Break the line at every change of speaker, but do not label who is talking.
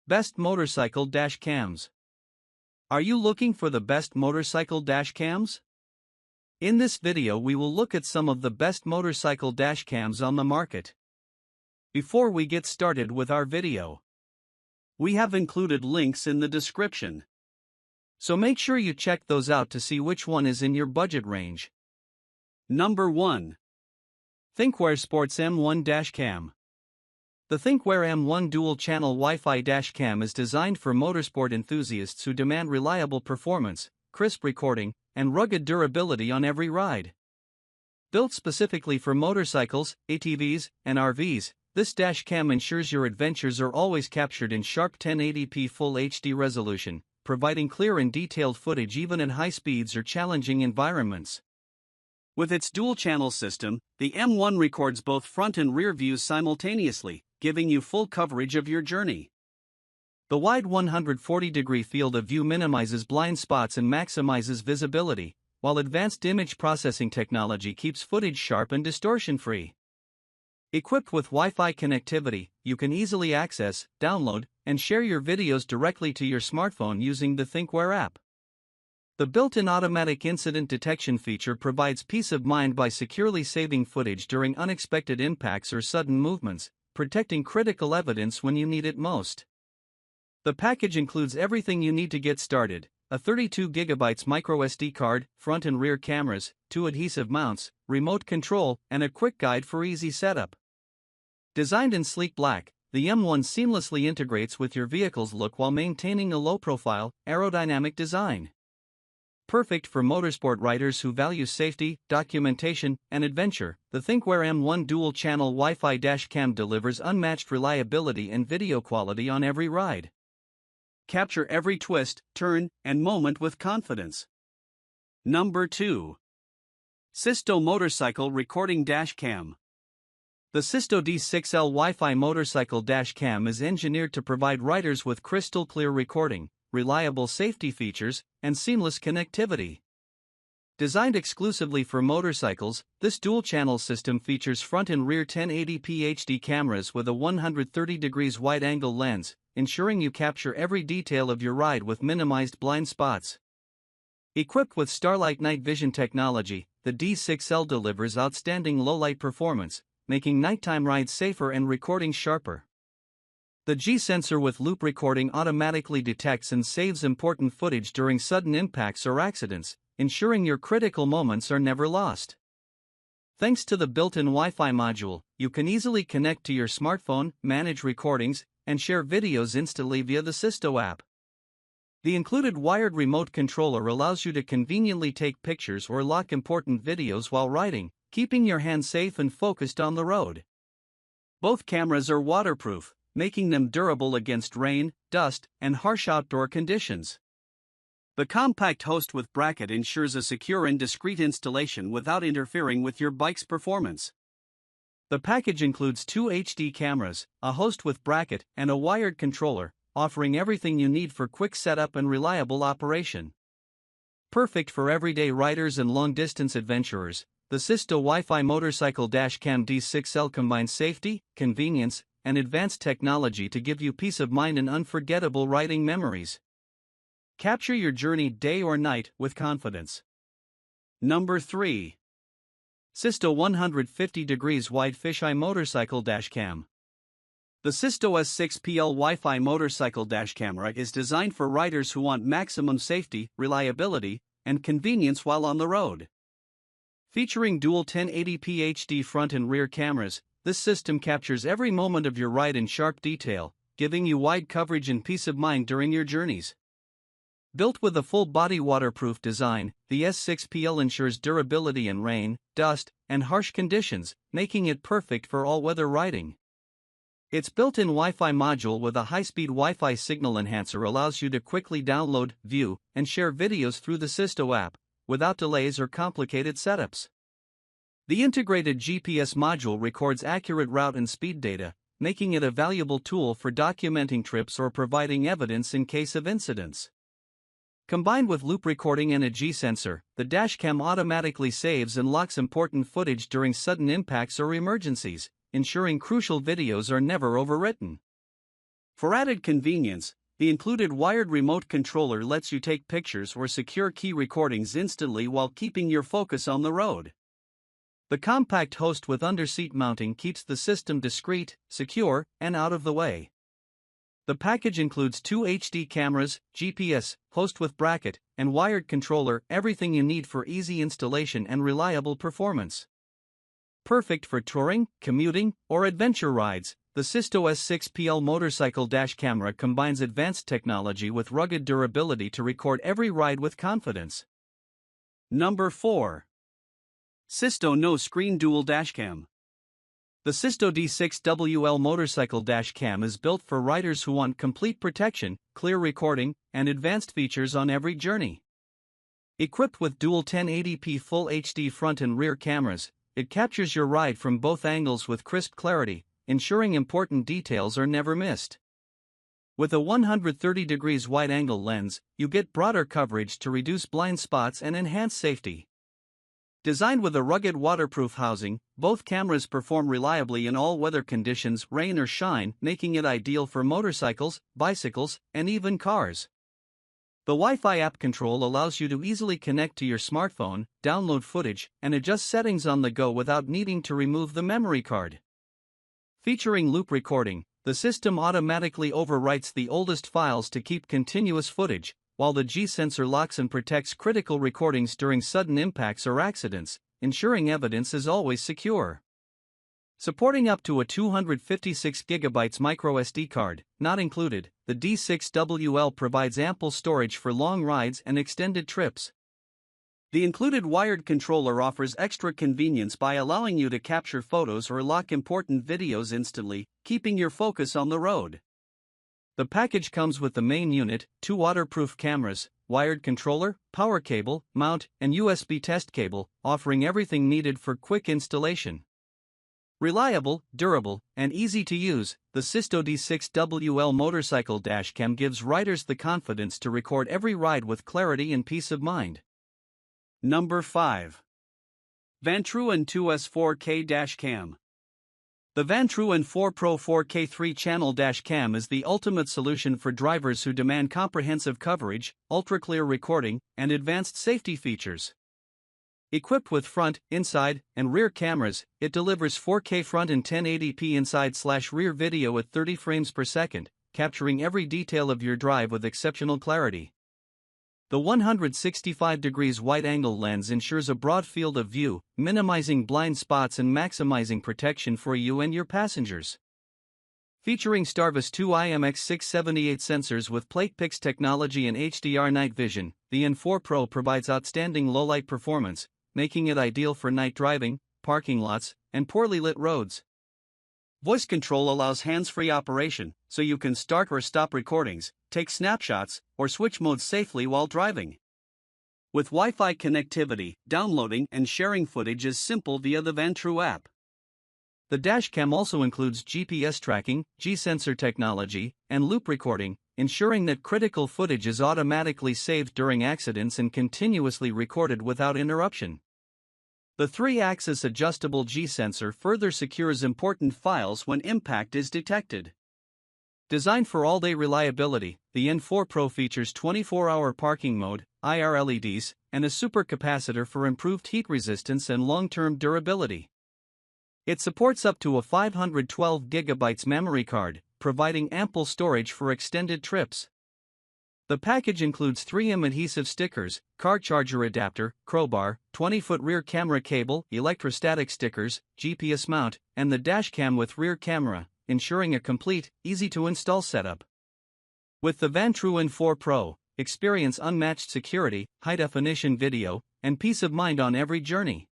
Best motorcycle dash cams. Are you looking for the best motorcycle dash cams? In this video we will look at some of the best motorcycle dash cams on the market. Before we get started with our video, we have included links in the description, so make sure you check those out to see which one is in your budget range. Number 1. THINKWARE Sports M1 Dashcam. The THINKWARE M1 dual-channel Wi-Fi dashcam is designed for motorsport enthusiasts who demand reliable performance, crisp recording, and rugged durability on every ride. Built specifically for motorcycles, ATVs, and RVs, this dashcam ensures your adventures are always captured in sharp 1080p Full HD resolution, providing clear and detailed footage even at high speeds or challenging environments. With its dual-channel system, the M1 records both front and rear views simultaneously, giving you full coverage of your journey. The wide 140-degree field of view minimizes blind spots and maximizes visibility, while advanced image processing technology keeps footage sharp and distortion-free. Equipped with Wi-Fi connectivity, you can easily access, download, and share your videos directly to your smartphone using the THINKWARE app. The built-in automatic incident detection feature provides peace of mind by securely saving footage during unexpected impacts or sudden movements, protecting critical evidence when you need it most. The package includes everything you need to get started: a 32GB microSD card, front and rear cameras, 2 adhesive mounts, remote control, and a quick guide for easy setup. Designed in sleek black, the M1 seamlessly integrates with your vehicle's look while maintaining a low-profile, aerodynamic design. Perfect for motorsport riders who value safety, documentation, and adventure, the THINKWARE M1 dual-channel Wi-Fi dashcam delivers unmatched reliability and video quality on every ride. Capture every twist, turn, and moment with confidence. Number 2. VSYSTO Motorcycle Recording Dashcam. The VSYSTO D6L Wi-Fi motorcycle dashcam is engineered to provide riders with crystal-clear recording, reliable safety features, and seamless connectivity. Designed exclusively for motorcycles, this dual-channel system features front and rear 1080p HD cameras with a 130 degrees wide-angle lens, ensuring you capture every detail of your ride with minimized blind spots. Equipped with Starlight night vision technology, the D6L delivers outstanding low-light performance, making nighttime rides safer and recording sharper. The G-sensor with loop recording automatically detects and saves important footage during sudden impacts or accidents, ensuring your critical moments are never lost. Thanks to the built-in Wi-Fi module, you can easily connect to your smartphone, manage recordings, and share videos instantly via the VSYSTO app. The included wired remote controller allows you to conveniently take pictures or lock important videos while riding, keeping your hands safe and focused on the road. Both cameras are waterproof, making them durable against rain, dust, and harsh outdoor conditions. The compact host with bracket ensures a secure and discreet installation without interfering with your bike's performance. The package includes 2 HD cameras, a host with bracket, and a wired controller, offering everything you need for quick setup and reliable operation. Perfect for everyday riders and long-distance adventurers, the VSYSTO Wi-Fi motorcycle dashcam D6L combines safety, convenience, and advanced technology to give you peace of mind and unforgettable riding memories. Capture your journey day or night with confidence. Number 3. VSYSTO 150 degrees wide fisheye motorcycle dashcam. The VSYSTO S6PL Wi-Fi motorcycle dash camera is designed for riders who want maximum safety, reliability, and convenience while on the road. Featuring dual 1080p HD front and rear cameras, this system captures every moment of your ride in sharp detail, giving you wide coverage and peace of mind during your journeys. Built with a full-body waterproof design, the S6PL ensures durability in rain, dust, and harsh conditions, making it perfect for all-weather riding. Its built-in Wi-Fi module with a high-speed Wi-Fi signal enhancer allows you to quickly download, view, and share videos through the VSYSTO app, without delays or complicated setups. The integrated GPS module records accurate route and speed data, making it a valuable tool for documenting trips or providing evidence in case of incidents. Combined with loop recording and a G-sensor, the dashcam automatically saves and locks important footage during sudden impacts or emergencies, ensuring crucial videos are never overwritten. For added convenience, the included wired remote controller lets you take pictures or secure key recordings instantly while keeping your focus on the road. The compact host with under-seat mounting keeps the system discreet, secure, and out of the way. The package includes 2 HD cameras, GPS, host with bracket, and wired controller, everything you need for easy installation and reliable performance. Perfect for touring, commuting, or adventure rides, the VSYSTO S6PL motorcycle dash camera combines advanced technology with rugged durability to record every ride with confidence. Number 4. VSYSTO No Screen Dual Dashcam. The VSYSTO D6WL motorcycle dash cam is built for riders who want complete protection, clear recording, and advanced features on every journey. Equipped with dual 1080p Full HD front and rear cameras, it captures your ride from both angles with crisp clarity, ensuring important details are never missed. With a 130 degrees wide-angle lens, you get broader coverage to reduce blind spots and enhance safety. Designed with a rugged waterproof housing, both cameras perform reliably in all weather conditions, rain or shine, making it ideal for motorcycles, bicycles, and even cars. The Wi-Fi app control allows you to easily connect to your smartphone, download footage, and adjust settings on the go without needing to remove the memory card. Featuring loop recording, the system automatically overwrites the oldest files to keep continuous footage, while the G-sensor locks and protects critical recordings during sudden impacts or accidents, ensuring evidence is always secure. Supporting up to a 256GB microSD card, not included, the D6WL provides ample storage for long rides and extended trips. The included wired controller offers extra convenience by allowing you to capture photos or lock important videos instantly, keeping your focus on the road. The package comes with the main unit, 2 waterproof cameras, wired controller, power cable, mount, and USB test cable, offering everything needed for quick installation. Reliable, durable, and easy to use, the VSYSTO D6WL motorcycle dashcam gives riders the confidence to record every ride with clarity and peace of mind. Number 5. Vantrue N2S 4K Dashcam. The Vantrue N4 Pro 4K 3-channel dashcam is the ultimate solution for drivers who demand comprehensive coverage, ultra-clear recording, and advanced safety features. Equipped with front, inside, and rear cameras, it delivers 4K front and 1080p inside/rear video at 30 frames per second, capturing every detail of your drive with exceptional clarity. The 165 degrees wide-angle lens ensures a broad field of view, minimizing blind spots and maximizing protection for you and your passengers. Featuring Starvis 2 IMX678 sensors with PlatePix technology and HDR night vision, the N4 Pro provides outstanding low-light performance, making it ideal for night driving, parking lots, and poorly lit roads. Voice control allows hands-free operation, so you can start or stop recordings, take snapshots, or switch modes safely while driving. With Wi-Fi connectivity, downloading and sharing footage is simple via the Vantrue app. The dashcam also includes GPS tracking, G-sensor technology, and loop recording, ensuring that critical footage is automatically saved during accidents and continuously recorded without interruption. The 3-axis adjustable G-sensor further secures important files when impact is detected. Designed for all-day reliability, the N4 Pro features 24-hour parking mode, IR LEDs, and a supercapacitor for improved heat resistance and long-term durability. It supports up to a 512GB memory card, providing ample storage for extended trips. The package includes 3M adhesive stickers, car charger adapter, crowbar, 20-foot rear camera cable, electrostatic stickers, GPS mount, and the dashcam with rear camera, ensuring a complete, easy-to-install setup. With the Vantrue N4 Pro, experience unmatched security, high-definition video, and peace of mind on every journey.